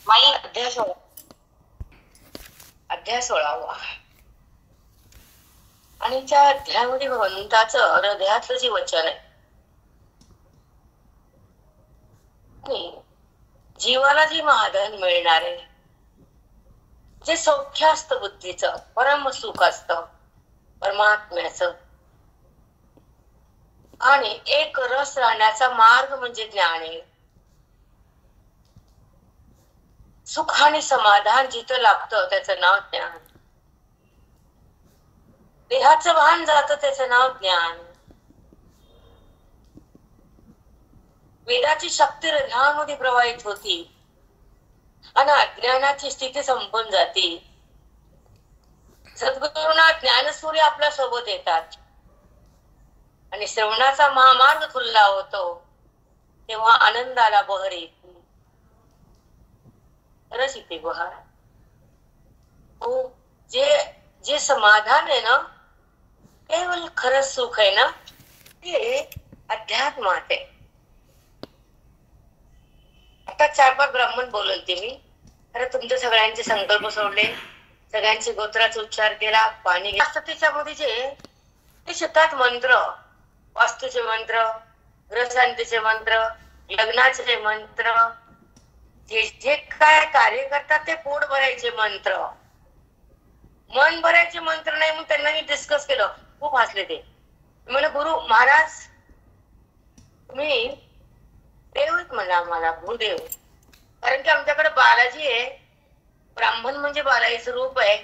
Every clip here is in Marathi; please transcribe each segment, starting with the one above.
माई अध्याय 16वा. आणि त्या अध्यायामध्ये भगवंताचं हृदयातलं जे वचन आहे, जीवाला जे महाधन मिळणार आहे, जे सौख्य असतं बुद्धीचं, परम सुख असतं परमात्म्याचं, आणि एक रस राहण्याचा मार्ग म्हणजे ज्ञान आहे. सुख आणि समाधान जिथं लागतं त्याचं नाव ज्ञान. देहाचं भान जातं त्याचं नाव ज्ञान. वेदाची शक्ती हृदयामध्ये प्रवाहित होती आणि अज्ञानाची स्थिती संपून जाते. सद्गुरूंना ज्ञानसूर्य आपल्या सोबत येतात आणि श्रवणाचा महामार्ग खुल्ला होतो, तेव्हा आनंदाला बहर येते. खरंच इथे बहर हो. जे समाधान आहे ना, केवळ खरंच सुख आहे ना, ते अध्यात्मात आहे. आता 4-5 ब्राह्मण बोलते मी. खरं तुमच्या सगळ्यांचे संकल्प सोडले, सगळ्यांचे गोत्राचा उच्चार केला, पाणी त्याच्यामध्ये ते शिकतात मंत्र, वास्तूचे मंत्र, ग्रहशांतीचे मंत्र, लग्नाचे मंत्र, जे काय कार्य करतात ते पोट भरायचे मंत्र, मन भरायचे मंत्र नाही. मग त्यांना मी डिस्कस केलं, खूप हसले ते. म्हणे गुरु महाराज तुम्ही देव म्हणा, मला गुरुदेव. कारण की आमच्याकडे बालाजी आहे, ब्राह्मण म्हणजे बालाजीचं रूप आहे.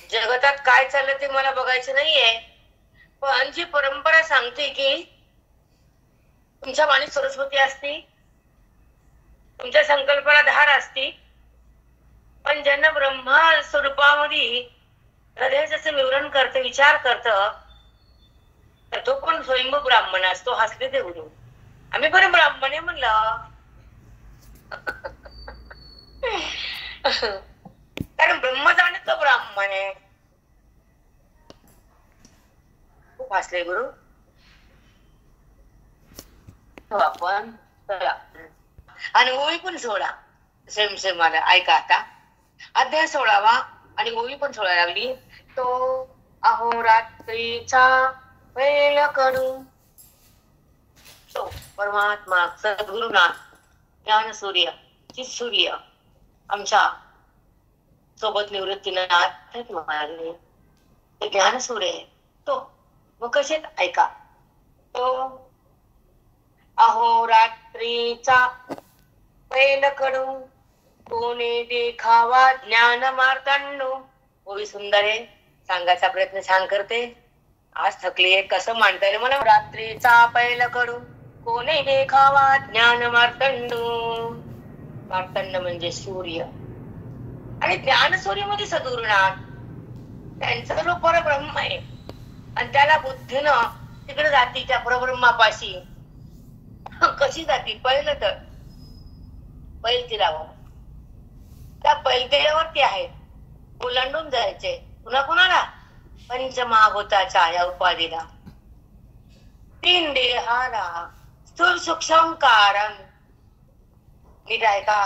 जगतात काय चाललं ते मला बघायचं नाहीये, पण जी परंपरा सांगते की तुमच्या वाणी सरस्वती असती, तुमच्या संकल्पाला धार असती, पण ज्यांना ब्रह्मा स्वरूपामध्ये हृदयाचं विवरण करतं, विचार करतं, तर तो पण स्वयंभू ब्राह्मण असतो. हसले ते गुरु. आम्ही पण ब्राह्मण आहे म्हणलं. कारण ब्रह्म जाणे तो ब्राह्मण आहे. खूप हसले गुरु. आपण आणि ओवी पण 16 सेम मला ऐका. आता अध्याय 16वा आणि ओवी पण 16 लागली. तो अहोरात्रीचा वेळ कडू तो परमात्मा सद्गुरुनाथ ज्ञानसूर्य चित्सूर्य आमच्या सोबत निवृत्तीनाथ महाराज ते ज्ञानसूर्य आहे तो. मग कसे ऐका. तो अहोरात्रीचा पैल कडू कोणी देखावा ज्ञान मार्तंडू. ओवी सुंदर आहे, सांगायचा प्रयत्न छान करते. आज थकली आहे, कसं मांडता येईल मला. रात्रीचा पैल कडू कोणी देखावा ज्ञान मार्तंडू. मार्तंड म्हणजे सूर्य, आणि ज्ञान सूर्य मध्ये सद्गुरुनाथ, त्यांचा जो परब्रह्म आहे, आणि त्याला बुद्धीनं तिकडे जाती त्या परब्रह्मापाशी. कशी जाती? पहिलं तर पैलतीरावर, त्या पैलतीरावरती आहेत ओलांडून जायचे. पुन्हा कुणाला? पंचमहाभूताच्या या उपाधीला, 3 देहाला, स्थूल सूक्ष्म कारण. नीट ऐका,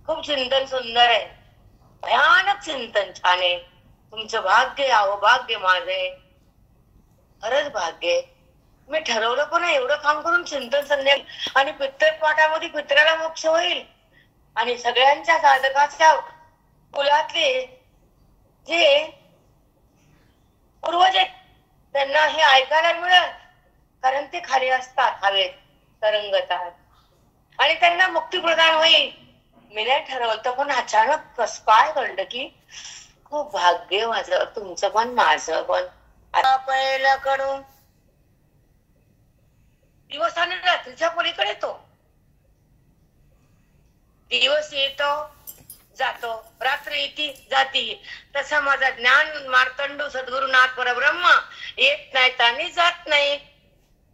खूप चिंतन सुंदर आहे, भयानक चिंतन छान आहे. तुमचं भाग्य, अहो भाग्य माझे, खरंच भाग्य. मी ठरवलं पण एवढं काम करून चिंतन संध्या, आणि पितृपाठामध्ये पितराला मोक्ष होईल, आणि सगळ्यांच्या साधकाच्या कुलातले जे पूर्वज आहेत त्यांना हे ऐकायला मिळेल, कारण ते खाली असतात, हवेत तरंगतात, आणि त्यांना मुक्ती प्रदान होईल. मी नाही ठरवलं, पण अचानक कस काय कळलं की खूप भाग्य माझं, तुमचं पण माझं पण. आता पहिलं कडून दिवस आणि रात्रीच्या पलीकडे तो दिवस येतो जातो, रात्र येते जाती. तसं माझा ज्ञान मार्तंडू सद्गुरुनाथ परब्रह्म येत नाहीत आणि जात नाही.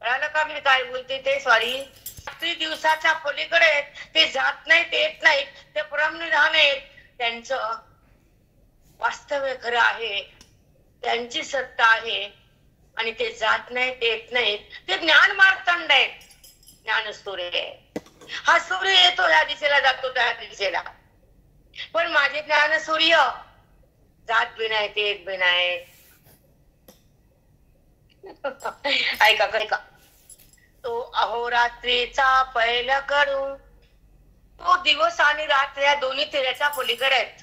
कळालं का मी काय बोलते ते? सॉरी. रात्री दिवसाच्या पलीकडे ते जात नाहीत, येत नाहीत, ते परमनिधान आहेत. त्यांचं वास्तव्य खरं आहे, त्यांची सत्ता आहे, आणि ते जात नाहीत, येत नाहीत, ते ज्ञान मार्तंड आहेत, ज्ञानसूर्य आहे. हा सूर्य येतो ह्या दिशेला, जातो त्या दिशेला, पण माझे ज्ञान सूर्य जात बी नाही ते येत बी नाही. ऐका ऐका, तो अहोरात्रीचा पैल कडू, तो दिवस आणि रात्र या दोन्ही तेऱ्याच्या पलीकडे आहेत.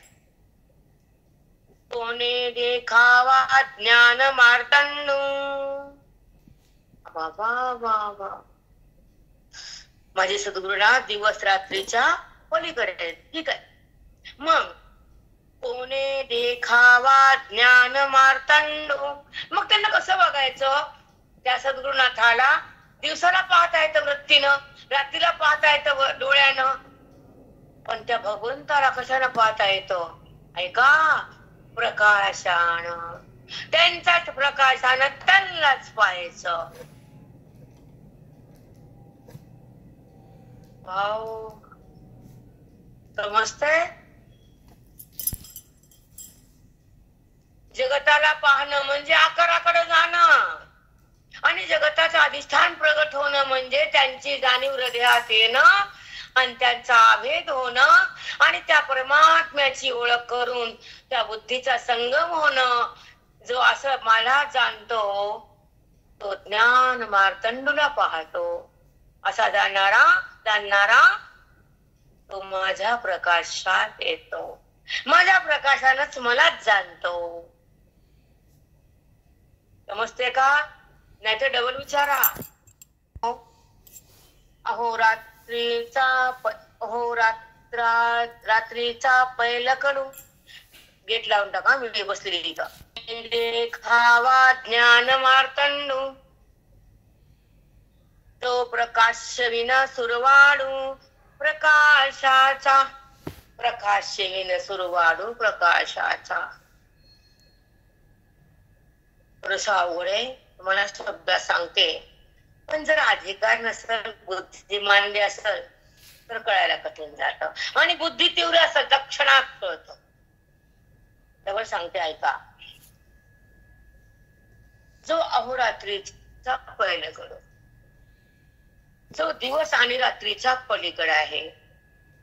कोणे देखावा ज्ञान मार्तंड, बाबा बाबा माझे सद्गुरुनाथ दिवस रात्रीच्या पलीकडे आहेत. ठीक आहे, मग कोणे देखावा ज्ञान मार्तंड, मग त्यांना कसं बघायचं? त्या सद्गुरुनाथाला दिवसाला पाहता येतं वृत्तीनं, रात्रीला पाहता येतं डोळ्यानं, पण त्या भगवंताला कशानं पाहता येतं? ऐका, प्रकाशानं, त्यांच्याच प्रकाशानं त्यांनाच पाहायचं. भाऊ समजतंय? जगताला पाहणं म्हणजे आकाराकडे जाणं, आणि जगताचं अधिष्ठान प्रगट होणं म्हणजे त्यांची जाणीव हृदयात येणं आणि त्यांचा अभेद होणं आणि त्या परमात्म्याची ओळख करून त्या बुद्धीचा संगम होणं. जो असं मला जाणतो तो ज्ञान मार्तंडूला पाहतो. असा जाणणारा तो माझ्या प्रकाशात येतो, माझ्या प्रकाशानच मलाच जाणतो. समजते का? नाही तर डबल विचारा. रात्रीचा पैल कडू, गेट लावून टाका, मी बसलेली का. देखावा ज्ञान मार्तंडू, तो प्रकाश विना सुरवाडू प्रकाशाचा, प्रकाश विना सुरवाडू प्रकाशाचा. थोडस अवघड आहे, तुम्हाला शब्दात सांगते, पण जर अधिकार नसेल, बुद्धी मांडली असेल तर कळायला कठीण जातं, आणि बुद्धी तीव्र असेल तर क्षणात कळतं. त्यावर सांगते ऐका. जो अहोरात्रीचा पैल कडू, जो दिवस आणि रात्रीच्या पलीकडे आहे,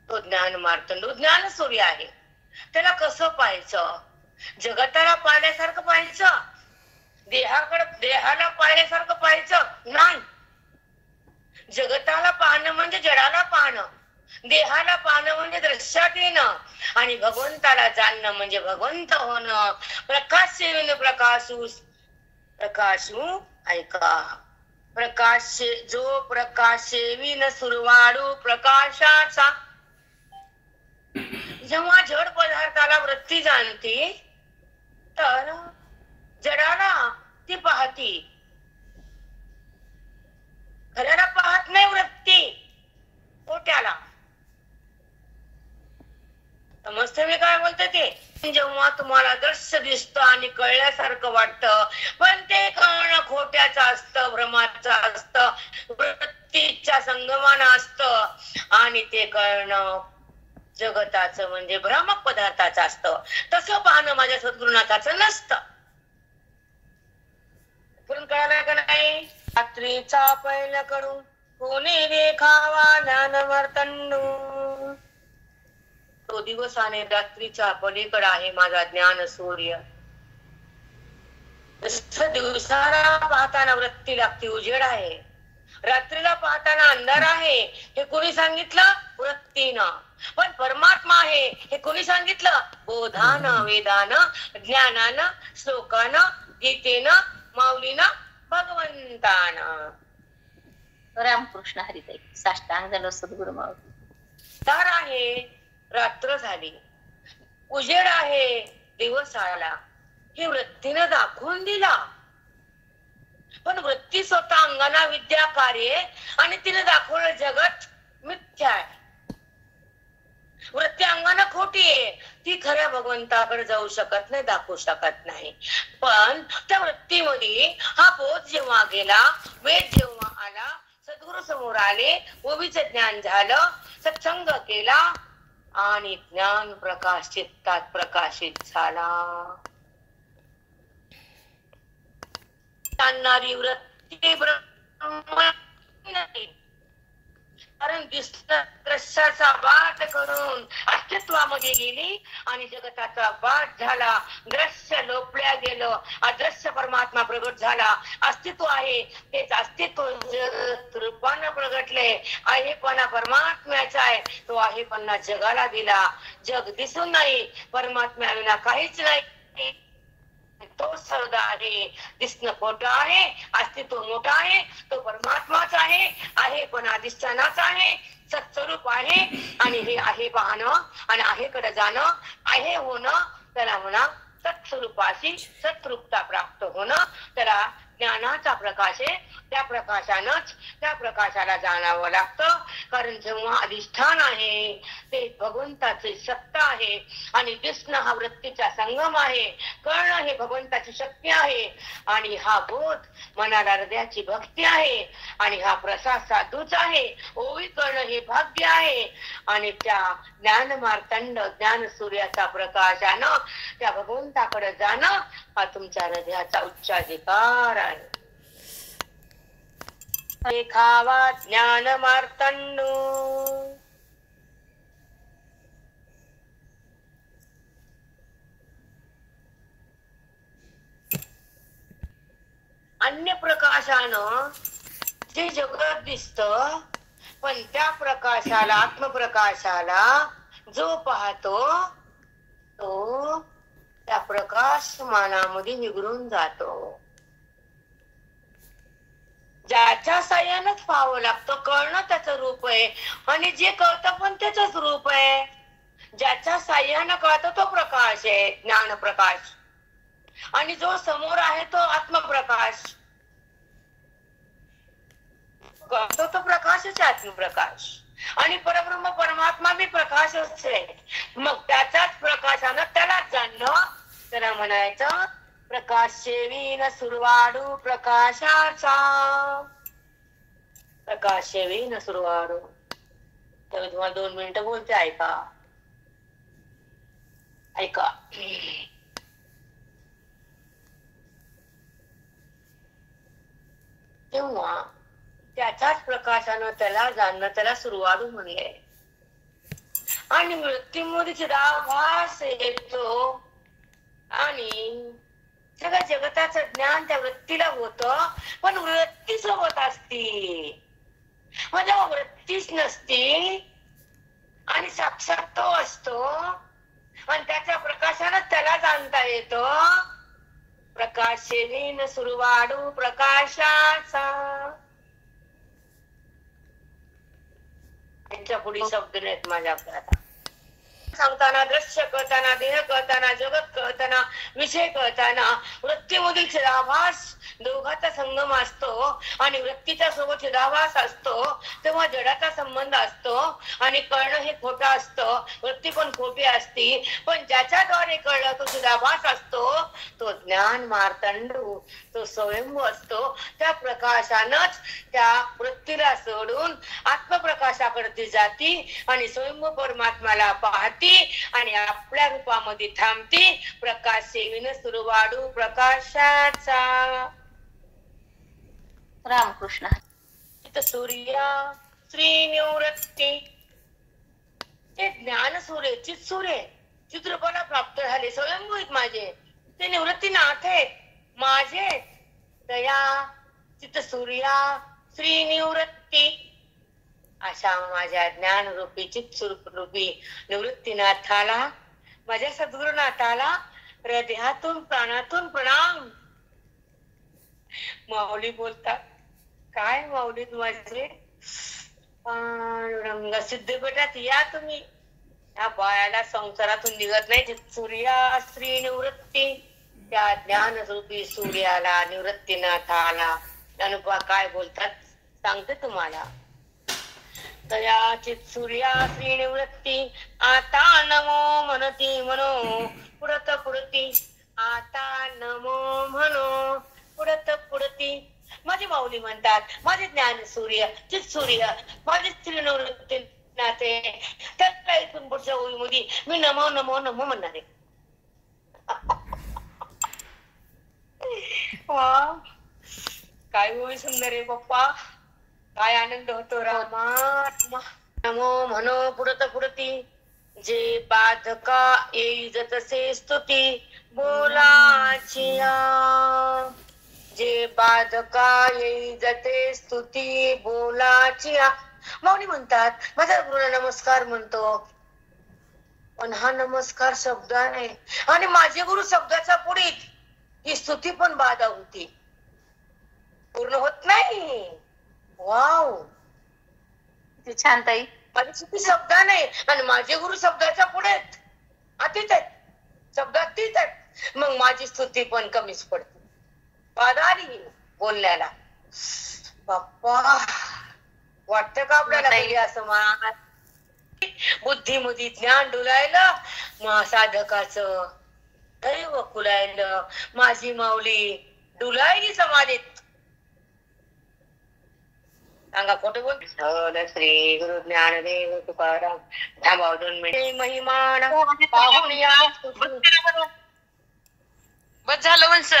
तो ज्ञान मार्तंड, ज्ञान सूर्य आहे. त्याला कसं पाहायचं? जगताला पाहण्यासारखं पाहायचं? देहाला पाहण्यासारखं पाहायचं नाही. जगताला पाहणं म्हणजे जडाला पाहणं, देहाला पाहणं म्हणजे दृश्यात येणं, आणि भगवंताला जाणणं म्हणजे भगवंत होणं. प्रकाश सेविन प्रकाशू ऐका, प्रकाश जो प्रकाश सेविन सुरवाडू प्रकाशाचा. जेव्हा जड पदार्थाला वृत्ती जाणते तर जडाला ती पाहती, खऱ्याला पाहत नाही वृत्ती, खोट्याला. समजते मी काय बोलते ते? जेव्हा तुम्हाला दृश्य दिसतं आणि कळल्यासारखं वाटतं, पण ते कळणं खोट्याचं असतं, भ्रमाचं असतं, वृत्तीच्या संगमानं असतं, आणि ते कळणं जगताचं म्हणजे भ्रामक पदार्थाचं असतं. तसं पाहणं माझ्या सद्गुरुनाथाचं नसतं. पण कळालं का नाही? रात्रीचा पैल कडू, कोणी देखावा ज्ञान मार्तंडू, तो दिवस आणि रात्रीच्या पलीकडे आहे माझा ज्ञान सूर्य. दिवसाला पाहताना वृत्ती लागते, उजेड आहे, रात्रीला पाहताना अंधार आहे. हे कोणी सांगितलं? वृत्तीनं. पण परमात्मा आहे हे कोणी सांगितलं? बोधानं, वेदानं, ज्ञानानं, श्लोकानं, गीतेनं, माऊलीनं, भगवंतानं. रामकृष्ण हरिताई. साष्टांग झालो सद्गुरु माऊली. अंधार आहे, रात्र झाली, उजेड आहे, दिवस आला, हे वृत्तीनं दाखवून दिला. पण वृत्ती स्वतः अंगाना विद्या कार्य, आणि तिने दाखवलं जगत मिथ्या आहे. वृत्ती अंगानं खोटी आहे, ती खऱ्या भगवंताकडे जाऊ शकत नाही, दाखवू शकत नाही. पण त्या वृत्तीमध्ये हा बोध जेव्हा गेला, वेद जेव्हा आला, सद्गुरु समोर आले, ओवीचं ज्ञान झालं, सत्संग केला, आणि ज्ञान प्रकाश चित्तात प्रकाशित झाला. जाणणारी वृत्ती ब्रह्म नाही, कारण दिसणं दृश्याचा वाट करून अस्तित्वामध्ये गेली आणि जगताचा वाट झाला. दृश्य लोपल्या गेलं, अदृश्य परमात्मा प्रगट झाला. अस्तित्व आहे तेच अस्तित्व रूपानं प्रगटले. आहेपणा परमात्म्याचा आहे, तो आहेपणा जगाला दिला. जग दिसून नाही, परमात्म्याविना काहीच नाही. तो सौदा आहे. दिसणं खोटं आहे, अस्तित्व मोठं आहे, तो परमात्माच आहे पण अधिष्ठानाच आहे, सत्स्वरूप आहे. आणि हे आहे पाहणं आणि आहेकडे जाणं, आहे होणं, त्याला म्हणा सत्स्वरूपाशी सत्रूपता प्राप्त होणं, त्याला ज्ञानाचा प्रकाश आहे. त्या प्रकाशानंच त्या प्रकाशाला जाणावं लागतं. कारण जेव्हा अधिष्ठान आहे ते भगवंताची सत्ता आहे आणि दिसणं हा वृत्तीचा संगम आहे, कळणं हे भगवंताची शक्ती आहे आणि हा बोध मनाला हृदयाची भक्ती आहे आणि हा प्रसाद साधूच आहे. ओवी कळणं हे भाग्य आहे आणि त्या ज्ञान मार्तंड ज्ञान सूर्याचा प्रकाशानं त्या भगवंताकडे जाणं हा तुमच्या हृदयाचा उच्चाधिकार आहे. खावा ज्ञान मार्तंड. अन्य प्रकाशानं जे जगत दिसत, पण त्या प्रकाशाला आत्मप्रकाशाला जो पाहतो तो त्या प्रकाशमानामध्ये निगळून जातो. ज्याच्या साह्यानंच पाहावं लागतं, कळणं त्याचं रूप आहे आणि जे कळतं पण त्याच रूप आहे. ज्याच्या साह्यानं कळतं तो प्रकाश आहे, ज्ञान प्रकाश. आणि जो समोर आहे तो आत्मप्रकाश. कळतो तो प्रकाशच आहे, आत्मप्रकाश. आणि परब्रह्म परमात्मा बी प्रकाशच आहे. मग त्याच्याच प्रकाशानं त्यालाच जाणणं, त्याला म्हणायचं प्रकाश सेवीन सुरवाडू प्रकाशाचा. प्रकाश सेवीन सुरवाडू. तर तुम्हाला 2 मिनिटं बोलते, ऐका ऐका. तेव्हा त्याच्याच प्रकाशानं त्याला जाणणं, त्याला सुरवाडू म्हणले. आणि मृत्यूमध्ये चिदाभास येतो आणि सगळ्या जगताचं ज्ञान त्या वृत्तीला होतं, पण वृत्ती सोबत असती. म्हणजे वृत्तीच नसती आणि साक्षात तो असतो आणि त्याच्या प्रकाशानं त्याला जाणता येतो. प्रकाश सेवीन सुरवाडू प्रकाशाचा. त्यांच्या पुढे शब्द नाहीत माझ्याकडे आता. सांगताना दृश्य कळताना, देह कळताना, जगत कळताना, विषय कळताना वृत्तीमधील चिदाभास दोघाचा संगम असतो आणि वृत्तीच्या सोबत चिदाभास असतो, तेव्हा जडाचा संबंध असतो आणि कळणं हे खोटं असतं, वृत्ती पण खोटी असती. पण ज्याच्याद्वारे कळलं तो चिदाभास असतो, तो ज्ञान मार्तंडू, तो स्वयंभू असतो. त्या प्रकाशानंच त्या वृत्तीला सोडून आत्मप्रकाशाकडे जाती आणि स्वयंभू परमात्म्याला पाहती आणि आपल्या रूपामध्ये थांबती. प्रकाश सेवीन सुरवाडू प्रकाशाचा. रामकृष्ण. सूर्या श्री निवृत्ती. ते ज्ञान सूर्य चित सूर्य चित्रपणा प्राप्त झाले, स्वयंभू आहेत माझे, ते निवृत्तीनाथ आहेत माझे. दया चित सूर्या श्री निवृत्ती. अशा माझ्या ज्ञान रूपी चित रूपी निवृत्तीनाथाला, माझ्या सद्गुरुनाथाला हृदयातून प्राणातून प्रणाम. माऊली बोलतात, काय माऊली माझे पांडुरंग सिद्धपीठात या तुम्ही. या बायाला संसारातून निघत नाही. सूर्या श्री निवृत्ती, त्या ज्ञान रूपी सूर्याला निवृत्तीनाथाला अनुपा काय बोलतात सांगते तुम्हाला. तयाचित सूर्या श्री निवृत्ती. आता नमो म्हणती म्हणो पुढत पुढती. आता नमो म्हणो पुढत पुढती. माझी माऊली म्हणतात, माझे ज्ञान सूर्य चित सूर्य माझे श्री निवृत्ती नाते. त्या इथून पुढच्या ओळीमध्ये मी नमो नमो नमो म्हणणार आहे. काय ओळी सुंदर आहे पप्पा. काय आनंद होतो रामा. नमो म्हणो पुढत पुढती जे बाधका येई जतसे स्तुती बोलाचिया. जे बाधका येई जते स्तुती बोलाचिया. माऊली म्हणतात माझा गुरुला नमस्कार म्हणतो, पण हा नमस्कार शब्दाने आणि माझे गुरु शब्दाच्या पुढे ही स्तुती पण बाधा होती, पूर्ण होत नाही. वाव, किती छान ताई. माझी स्तुती शब्दाने आणि माझे गुरु शब्दाच्या पुढे अतीत आहेत, शब्दात तीच आहेत. मग माझी स्तुती पण कमीच पडते, बाधा आली बोलण्याला. बाप्पा, वाटतं का आपल्याला कधी असं मा बुद्धीमध्ये ज्ञान डुलायलं, साधकाचं दैव खुलायलं. माझी माऊली डुलायली समाधीत. सांगा खोटं बोल. श्री गुरु ज्ञानदेव तुकाराम. थांबा 2 मिनिटे. महिमान पाहून या